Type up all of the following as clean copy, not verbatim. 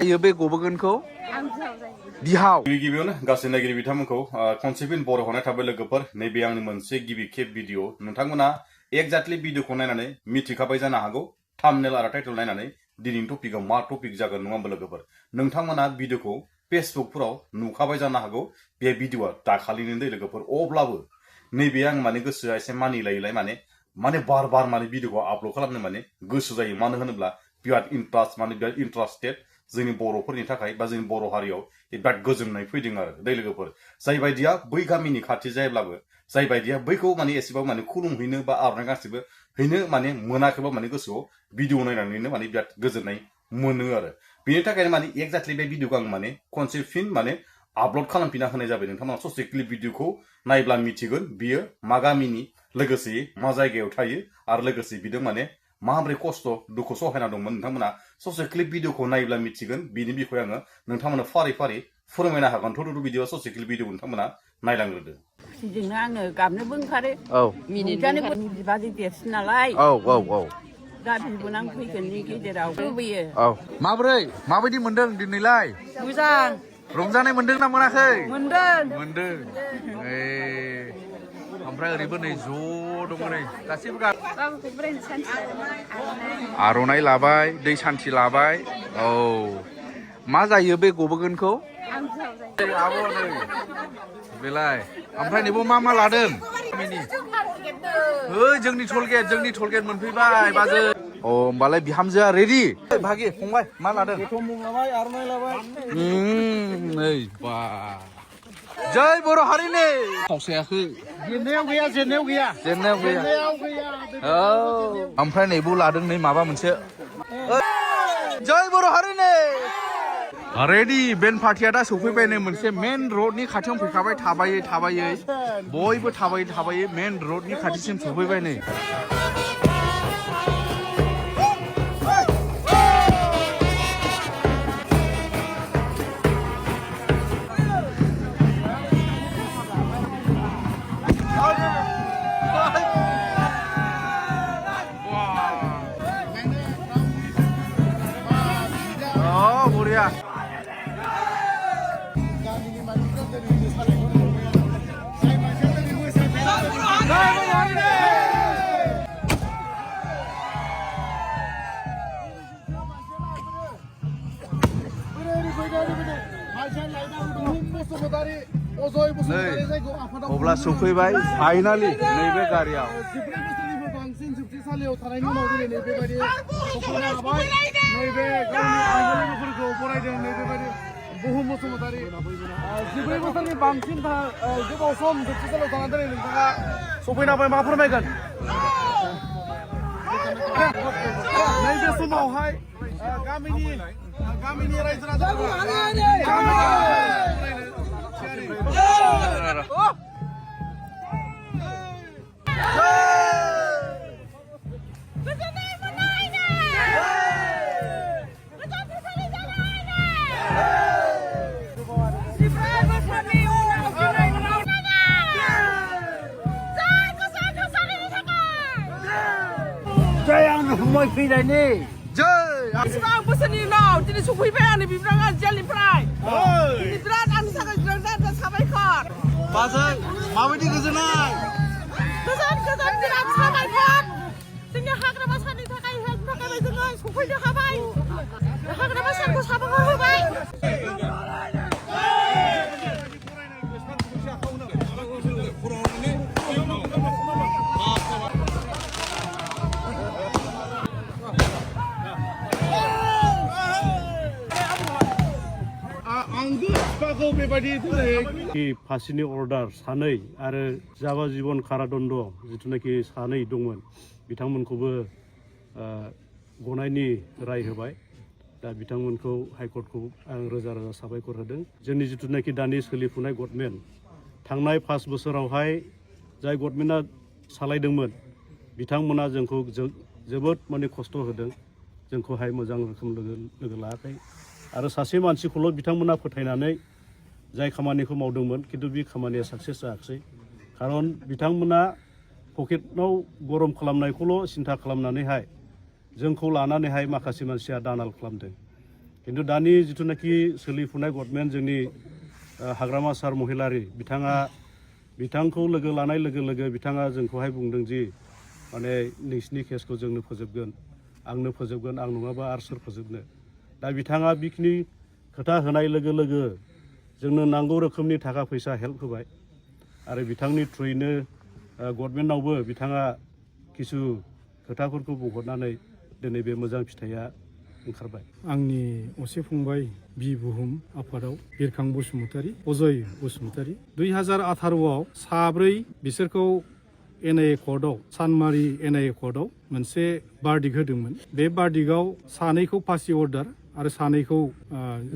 जायो बे गबोगोनखौ बिहाव गिबियावनो गासै नायगिरि बिथांमोनखौ खनसेफिन बर' हरनाय थाबाय लोगोफोर नैबे आंनि मोनसे गिबि खेब भिडिअ नोंथांमोना एक्जाक्टलि भिडिअखौ नायनानै मिथिखाबाय जानो हागौ थाम्बनेल आरो टाइटेल नायनानै दिनैनि टपिकआव मा टपिक जागोन नङा होमबा लोगोफोर नोंथांमोना भिडिअखौ फेसबुकफोराव नुखाबाय जानो हागौ बे भिडिअआ दाखालिनो दै लोगोफोर अब्लाबो नैबे आं माने गोसोआ एसे मानिलायलाय माने बार बार माने भिडिअखौ आपल'ड खालामनो माने गोसो जायो मानो होनोब्ला बिराद इन्टारेस्टेड जोंनि बर'फोरनि थाखाय बा जोंनि बर' हारियाव बिराद गोजोननाय फैदों आरो दै लोगोफोर जाय बायदिया बै गामिनि खाथि जायोब्लाबो जाय बायदिया बैखौ माने एसेबां माने खुलुमहैनो बा आरनाय गांसेबो हैनो माने मोनाखैबा माने गोसोआव भिडिअ नायनानैनो माने बिराद गोजोननाय मोनो आरो बेनि थाखायनो माने एक्जाक्टलि बे भिडिअखौ आं माने खनसे फिन माने आपल'ड खालामफिनना होनाय जाबाय नोंथांमोना ससे क्लिप भिडिअखौ नायब्ला मिथिगोन बियो मा गामिनि लोगोसे मा जायगायाव थायो आरो लोगोसे बिदों माने माबोरै खस्थ' दुखु सहायना दंमोन नोंथांमोना ससे क्लिप भिडिअखौ नायब्ला मिथिगोन बिनि बिखय आङो नोंथांमोना फारि फारि फोरमायनो हागोन थ'थ' भिडिअ ससे क्लिप भिडिअ नोंथांमोना नायलांग्रोदो खुसिजोंनो आङो गाबनोबो ओंखारो मिनिनोबो बिबाजै देरसिन नालाय दा बिबोनां फैगोननि गेजेराव लुबैयो माबायदि मोनदों दिनैलाय मोजां रंजानाय मोनदों ना मोनाखै मोनदों ओमफ्राय ओरैबो नै ज' दङ नै गासैबो आर'नाइ लाबाय दै सान्थि लाबाय औ मा जायो बे गबोगोनखौ आब' नै बेलाय ओमफ्राय नैबो मा लादों जोंनि टलगेट मोनफैबाय बाजै अ होमबालाय बिहामजोआ रेडि भागि फंबाय मा लादों आर'नाइ लाबाय नै बा जय बर' हारिनि खावसायाखै जेननायाव गैया औ ओमफ्राय नैबो लादों नै माबा मोनसे जय बर' हारिनि रेडि बेन्ड पार्टिया दा सफैबाय नै मोनसे मेन रडनि खाथियाव फैखाबाय थाबायै बयबो थाबायै मेन रडनि खाथिसिम सफैबाय नै बरिया अब्ला सफैबाय फाइनालि नैबे गारियाव बांसिन जोबथेसालियाव थानायनि उनाव दिनै नैबेबायदि सफैनो हाबाय नैबे गावनि आंगो लोगोफोरखौ बरायदों नैबेबायदि बुहुम बसुमतारी 14 बोसोरनि बांसिन गोबाव सम जोबथेसालियाव थानानै दिनै नोंथाङा सफैनो हाबाय मा फोरमायगोन नैबे समावहाय गामिनि रायजो जय आंनो फंबाय फैनायनि बेसेबां बोसोरनि उनाव दिनै सफैबाय आंनि बिबोनाङा जेलनिफ्राय दिनै बिराद आंनि थाखाय बिराद साबायखर बाजै माबायदि गोजोननाय गोजोन बिराद साबायखर जोंनि हाग्रामा साननि थाखाय जोङो सफैनो हाबाय हाग्रामा सानखौ साबायखर होबाय फासिनि अर्डार सानै आरो जाबाजिबन कारादण्ड जिथुनाखि सानै दंमोन बिथांमोनखौबो गनायनि राय होबाय दा बिथांमोनखौ हाइकर्टखौ आं रोजा साबायखर होदों जोंनि जिथुनाखि दानि सोलिफुनाय गभर्नमेन्ट थांनाय 5 बोसोरावहाय जाय गभर्नमेन्टआ सालायदोंमोन बिथांमोना जोंखौ जोबोद माने खस्थ' होदों जोंखौहाय मोजां रोखोम लोगो लायाखै आरो सासे मानसिखौल' बिथांमोना फोथायनानै जाय खामानिखौ मावदोंमोन खिन्थु बे खामानिया साक्सेस जायाखै खारन बिथांमोना पकेटआव गरम खालामनायखौल' सिन्था खालामनानैहाय जोंखौ लानानैहाय माखासे मानसिया दानाल खालामदों खिन्थु दानि जिथुनाखि सोलिफुनाय गभर्नमेन्ट जोंनि हाग्रामा सार महिलारि बिथांखौ लोगो लानाय लोगो लोगो बिथाङा जोंखौहाय बुंदों जि माने नोंसिनि केसखौ जोंनो फोजोबगोन आंनो फोजोबगोन आं नङाबा आरो सोर फोजोबनो दा बिथाङा बेखिनि खोथा होनाय लोगो लोगो जोंनो नांगौ रोखोमनि थाखा फैसा हेल्प होबाय आरो बिथांनि थ्रुयैनो गभर्नमेन्टआवबो बिथाङा किसु खोथाफोरखौ बुंहरनानै दिनै बे मोजां फिथाइया ओंखारबाय आंनि असे फंबाय बि बुहुम आफादाव बिरखां बसुमतारी अजय बसुमतारी 2018आव साब्रै बिसोरखौ NIA कर्टआव सानमारि NIA कर्टआव मोनसे बार्डिक होदोंमोन बे बार्डिकआव सानैखौ फासि अर्डार आरो सानैखौ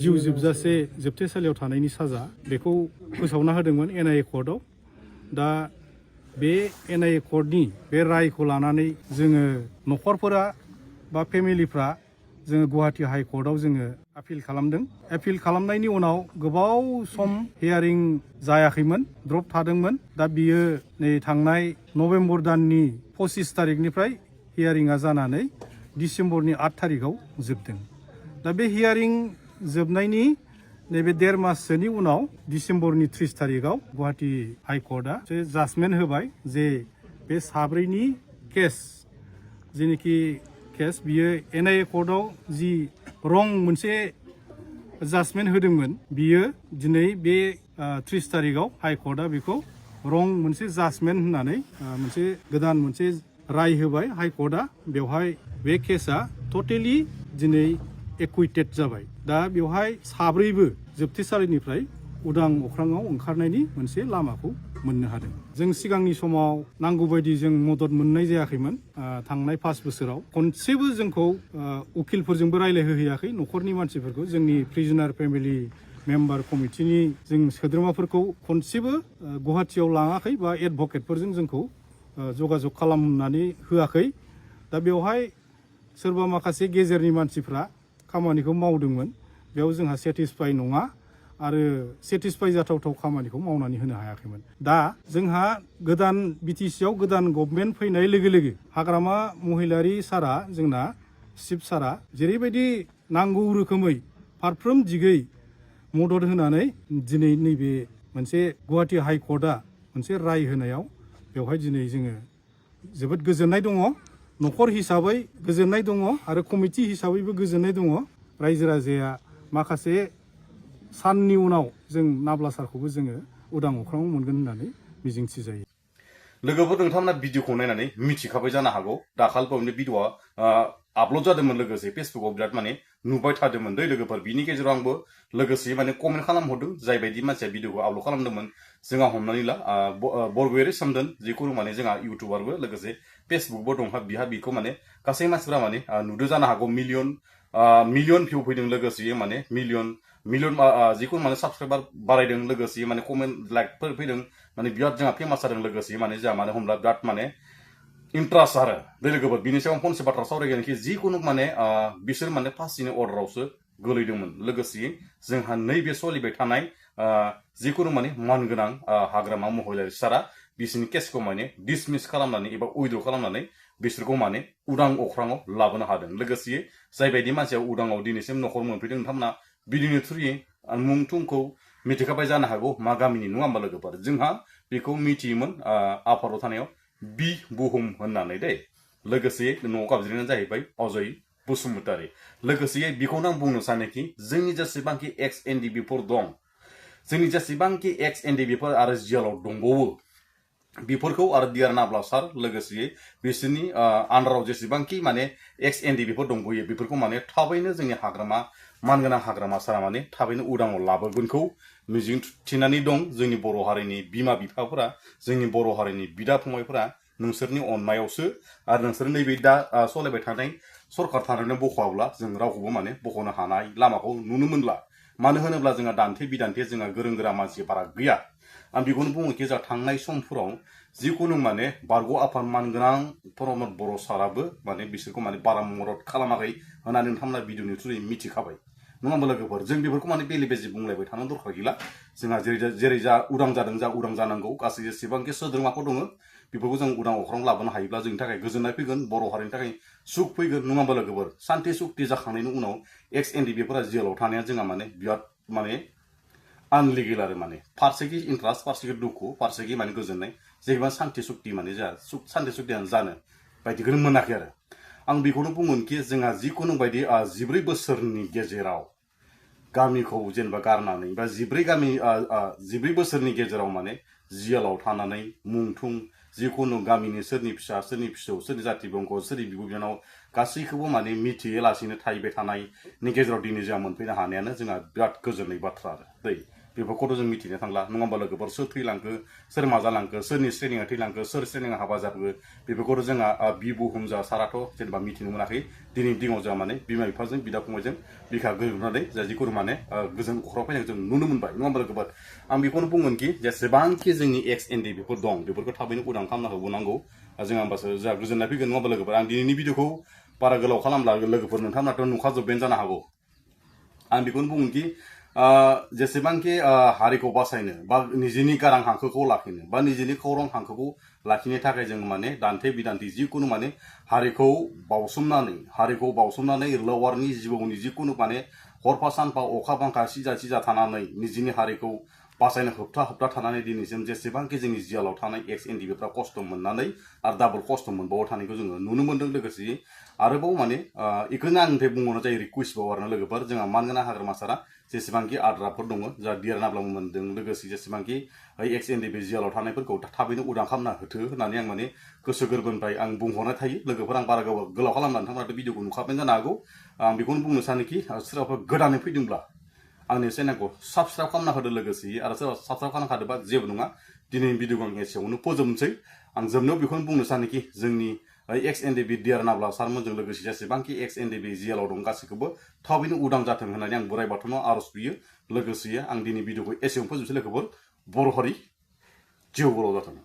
जिउ जोबजासे जोबथेसालियाव थानायनि साजा बेखौ फोसावना होदोंमोन NIA कर्टआव दा बे NIA कर्टनि बे रायखौ लानानै जोङो न'खरफोरा बा फेमिलिफ्रा जोङो गुवाहाटी हाइ कर्टआव जोङो आपिल खालामदों आपिल खालामनायनि उनाव गोबाव सम हियारिं जायाखैमोन द्रप थादोंमोन दा बियो नै थांनाय नभेम्बर दाननि 25 तारिखनिफ्राय हियारिंआ जानानै डिसेम्बरनि 8 तारिखआव जोबदों दा बे हियारिं जोबनायनि नैबे 1.5 माससोनि उनाव डिसेम्बरनि 30 तारिखआव गुवाहाटी हाइ कर्टआ जाजमेन्ट होबाय जे बे साब्रैनि केस जेनेखि केस बियो NIA कर्टआव जि रं मोनसे जाजमेन्ट होदोंमोन बियो दिनै बे 30 तारिखआव हाइ कर्टआ बेखौ रं मोनसे जाजमेन्ट होननानै मोनसे गोदान मोनसे राय होबाय हाइ कर्टआ बेवहाय बे केसआ टटेलि दिनै एक्विटेड जाबाय दा बेवहाय साब्रैबो जोबथेसालिनिफ्राय उदां अख्राङाव ओंखारनायनि मोनसे लामाखौ मोननो हादों जों सिगांनि समाव नांगौ बायदि जों मदद मोननाय जायाखैमोन थांनाय 5 बोसोराव खनसेबो जोंखौ उकिलफोरजोंबो रायलायहोहैयाखै न'खरनि मानसिफोरखौ जोंनि प्रिजनार फेमिलि मेम्बार कमिटिनि जों सोद्रोमाफोरखौ खनसेबो गुवाहाटीयाव लाङाखै बा एडभकेटफोरजों जोंखौ जगाजग खालामनानै होआखै दा बेवहाय सोरबा माखासे गेजेरनि मानसिफ्रा खामानिखौ मावदोंमोन बेयाव जोंहा सेटिसफाइ नङा आरो सेटिसफाइ जाथावथाव खामानिखौ मावनानै होनो हायाखैमोन दा जोंहा गोदान BTCआव गोदान गभर्नमेन्ट फैनाय लोगो लोगो हाग्रामा महिलारि सारा जोंना चिफ सारा जेरैबायदि नांगौ रोखोमै फारफ्रोम दिगै मदद होनानै दिनै नैबे मोनसे गुवाहाटी हाइ कर्टआ मोनसे राय होनायाव बेवहाय दिनै जोङो जोबोद गोजोननाय दङ न'खर हिसाबै गोजोननाय दङ आरो कमिटि हिसाबैबो गोजोननाय दङ रायजो राजाया माखासे साननि उनाव जों नाब्ला सारखौबो जोङो उदां अख्राङाव मोनगोन होननानै मिजिंथि जायो लोगोफोर नोंथांमोना भिडिअखौ नायनानै मिथिखाबाय जानो हागौ दाखालिबावैनो भिडिअआ आपल'ड जादोंमोन लोगोसे फेसबुकआव बिराद माने नुबाय थादोंमोन दै लोगोफोर बिनि गेजेराव आंबो लोगोसे माने कमेन्ट खालामहरदों जाय बायदि मानसिया भिडिअखौ आपल'ड खालामदोंमोन जोंहा हमनानै ला बरगयारि सोमदोन जिखुनु माने जोंहा इउटुबारबो लोगोसे फेसबुकबो दं बिहा बिखौ माने गासै मानसिफोरा माने नुदों जानो हागौ मिलियन भिउ फैदों लोगोसे माने मिलियन जिखुनु माने साबसक्राइबार बारायदों लोगोसे माने कमेन्ट लाइकफोर फैदों माने बिराद जोंहा फेमास जादों लोगोसे माने जोंहा माने हमला बिराद माने इन्ट्रेस्ट आरो दै लोगोफोर बिनि सायाव फंसे बाथ्रा सावरायगोन कि जिखुनु माने बिसोर माने फार्स्टनि अर्डारावसो गोलैदोंमोन लोगोसे जोंहा नैबे सोलिबाय थानाय जिखुनु माने मानगोनां हाग्रामा महिलारि सारा बिसोरनि केसखौ माने डिसमिस खालामनानै एबा उइद्र खालामनानै बिसोरखौ माने उदां अख्राङाव लाबोनो हादों लोगोसे जाय बायदि मानसिया उदाङाव दिनैसिम न'खर मोनफैदों नोंथांमोना भिडिअनि थ्रुयै मुं थुंखौ मिथिखाबाय जानो हागौ मा गामिनि नङा होमबा लोगोफोर जोंहा बेखौ मिथियोमोन आफादाव थानायाव बि बुहुम होननानै दै लोगोसे न'आव गाबज्रिनायानो जाहैबाय अजय बसुमतारी लोगोसे बेखौनो आं बुंनो सानोखि जोंनि जेसेबांखि एक्स एनडिबिफोर दं जोंनि जेसेबांखि एक्स एनडिबिफोर आरो जियालाव दंबावो बेफोरखौ आरो डिआर नाब्ला सार लोगोसे बिसोरनि आन्डाराव जेसेबांखि माने एक्स एनडिबिफोर दंबोयो बेफोरखौ माने थाबैनो जोंनि हाग्रामा मानगोनां हाग्रामा सारा माने थाबैनो उदाङाव लाबोगोनखौ मिजिं थिनानै दं जोंनि बर' हारिनि बिमा बिफाफोरा जोंनि बर' हारिनि बिदा फंबायफोरा नोंसोरनि अननायावसो आरो नोंसोर नैबे दा सोलिबाय थानाय सरकार थानानै बख'वाब्ला जों रावखौबो माने बख'नो हानाय लामाखौ नुनो मोनला मानो होनोब्ला जोंहा दान्थे बिदान्थे जोंहा गोरों गोरा मानसि बारा गैया आं बेखौनो बुङो कि जोंहा थांनाय समफोराव जिखुनु माने बारग' आफाद मानगोनां प्रमद बर' साराबो माने बिसोरखौ माने बारा मदद खालामाखै होननानै नोंथांमोना भिडिअनि थ्रुयै मिथिखाबाय नङा होमबा लोगोफोर जों बेफोरखौ माने बेले बेजे बुंलायबाय थानो दरखार गैला जोंहा जेरै जा उदां जादों जा उदां जानांगौ गासै जेसेबांखि सोद्रोमाफोर दङ बेफोरखौ जों उदां अख्रां लाबोनो हायोब्ला जोंनि थाखाय गोजोननाय फैगोन बर' हारिनि थाखाय सुख फैगोन नङा होमबा लोगोफोर सान्थि सुक्ति जाखांनायनि उनाव एक्स एनडिबिफोरा जेलाव थानाया जोंहा माने बिराद माने आनलिगेल आरो माने फारसेखि इन्ट्रास्ट फारसेखि दुखु फारसेखि माने गोजोननाय जेनेबा सान्थि सुक्ति माने जोंहा सान्थि सुक्तियानो जानो बायदिखौनो मोनाखै आरो आं बेखौनो बुंगोनखि जोंहा जिखुनु बायदि 14 बोसोरनि गेजेराव गामिखौ जेनेबा गारनानै बा 14 बोसोरनि गेजेराव माने जेलाव थानानै मुंथुं जिखुनु गामिनि सोरनि फिसा सोरनि फिसौ सोरनि जाति बंख सोरनि बिब' बिनानाव गासैखौबो माने मिथियालासिनो थाहैबाय थानायनि गेजेराव दिनै जोंहा मोनफैनो हानायानो जोंहा बिराद गोजोननाय बाथ्रा आरो दै बेफोरखौथ' जों मिथिनो थांला नङा होमबा लोगोफोर सोर थैलांखो सोर मा जालांखो सोरनि श्रेणिया थैलांखो सोर श्रेणिया हाबा जाखो बेफोरखौथ' जोंहा बिबुहुम जा साराथ' जेनेबा मिथिनो मोनाखै दिनैनि दिनाव जोंहा माने बिमा बिफाजों बिदा फंबायजों बिखा गोरोबनानै जा जिखुनु माने गोजोन अख्राव फैनायखौ जों नुनो मोनबाय नङा होमबा लोगोफोर आं बेखौनो बुंगोनखि जेसेबांखि जोंनि एक्स एनडिबिफोर दं बेफोरखौ थाबैनो उदां खालामना होबावनांगौ जोंहा होमबासो जोंहा गोजोननाय फैगोन नङा होमबा लोगोफोर आं दिनैनि भिडिअखौ बारा गोलाव खालामला लोगोफोर नोंथांमोनाथ' नुखाजोब्बायानो जानो हागौ आं बेखौनो बुंगोनखि जेसेबांखि हारिखौ बासायनो बा निजेनि गारां हांखोखौ लाखिनो बा निजेनि खौरां हांखोखौ लाखिनो थाखाय जों माने दान्थे बिदान्थे जिखुनु माने हारिखौ बावसोमनानै लवारनि जिबौनि जिखुनु माने हरफा सानफा अखा बांखा सिजा थानानै निजेनि हारिखौ बासायनो होबथा थानानै दिनैसिम जेसेबांखि जोंनि जियालाव थानाय एक्स एनडिबिफ्रा खस्थ' मोननानै आरो डाबल खस्थ' मोनबावो थानायखौ जोङो नुनो मोन्दों लोगोसे आरोबाव माने बेखौनो आंनिफ्राय बुंहरनाय जायो रिकुवेस्ट बाव आरो लोगोफोर जोंहा मानगोनां हाग्रामा सारा जेसेबांखि आद्राफोर दङ जा डिआर नाब्लाबो मोन्दों लोगोसे जेसेबांखि एक्स एनडिबि जियालाव थानायफोरखौ थाबैनो उदां खालामना होथो होननानै आं माने गोसो गोरबोनिफ्राय आं बुंहरनाय थायो लोगोफोर आं बारा गोलाव खालामना नोंथांमोनाथ' भिडिअखौ नुखाबाय जानो हागौ आं बेखौनो बुंनो सानोखि सोरबाफोर गोदानै फैदोंब्ला आंनि चेनेलखौ साबसक्राइब खालामना होदो लोगोसे आरो सोरबा साबसक्राइब खालामखादोंबा जेबो नङा दिनैनि भिडिअखौ आं एसेयावनो फोजोबनोसै आं जोबनायाव बेखौनो बुंनो सानोखि जोंनि एक्स एनडिबि डिआर नाब्ला सारमोनजों लोगोसे जेसेबांखि एक्स एनडिबि जिएलआव दं गासैखौबो थाबैनो उदां जाथों होननानै आं बोराइ बाथौनाव आर'ज बियो लोगोसे आं दिनै भिडिअखौ एसेयावनो फोजोबनोसै लोगोफोर बर' हारि जिउ बर' जाथों